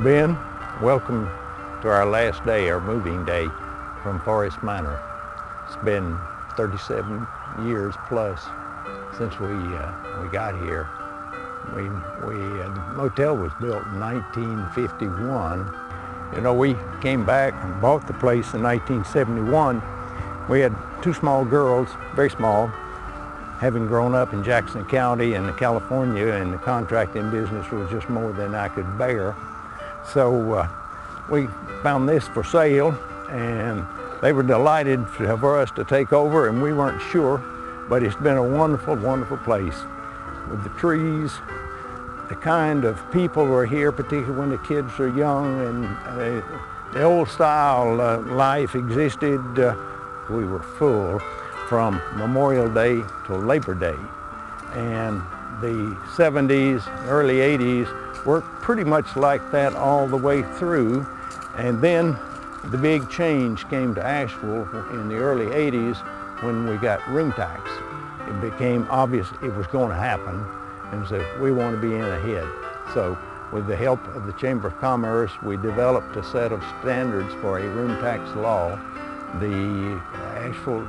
Ben, welcome to our last day, our moving day from Forest Manor. It's been 37 years plus since we got here. The motel was built in 1951. You know, we came back and bought the place in 1971. We had two small girls, very small, having grown up in Jackson County and California, and the contracting business was just more than I could bear. So we found this for sale, and they were delighted for us to take over, and we weren't sure, but it's been a wonderful, wonderful place with the trees, the kind of people who are here, particularly when the kids are young, and the old style life existed. We were full from Memorial Day to Labor Day, and the 70s, early 80s worked pretty much like that all the way through. And then the big change came to Asheville in the early 80s when we got room tax. It became obvious it was going to happen, and so we want to be in ahead. So with the help of the Chamber of Commerce, we developed a set of standards for a room tax law. The Asheville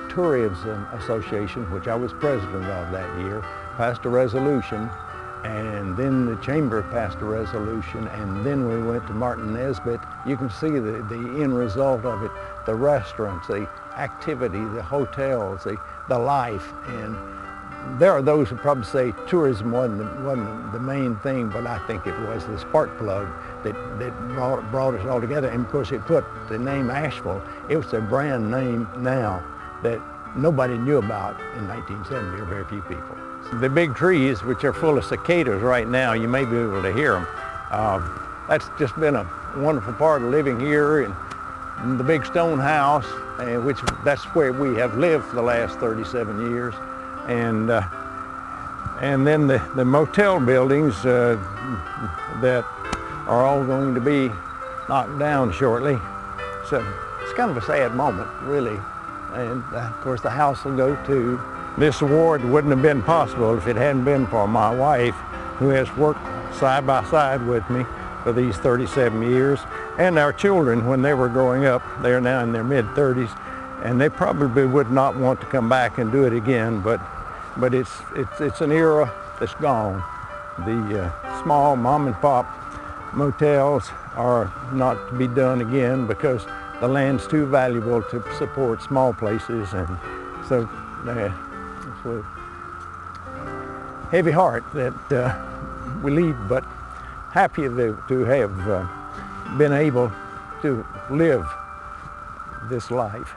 Tourism Association, which I was president of that year, passed a resolution, and then the Chamber passed a resolution, and then we went to Martin Nesbitt. You can see the end result of it, the restaurants, the activity, the hotels, the life. And there are those who probably say tourism wasn't the main thing, but I think it was the spark plug that brought us all together. And of course it put the name Asheville. It was a brand name now that nobody knew about in 1970, or very few people. The big trees, which are full of cicadas right now, you may be able to hear them. That's just been a wonderful part of living here in the big stone house, that's where we have lived for the last 37 years. And then the motel buildings that are all going to be knocked down shortly. So it's kind of a sad moment, really. And of course the house will go too. This award wouldn't have been possible if it hadn't been for my wife, who has worked side by side with me for these 37 years, and our children when they were growing up. They're now in their mid-30s, and they probably would not want to come back and do it again, but it's an era that's gone. The small mom and pop motels are not to be done again because the land's too valuable to support small places, and so it's with heavy heart that we leave, but happy to have been able to live this life.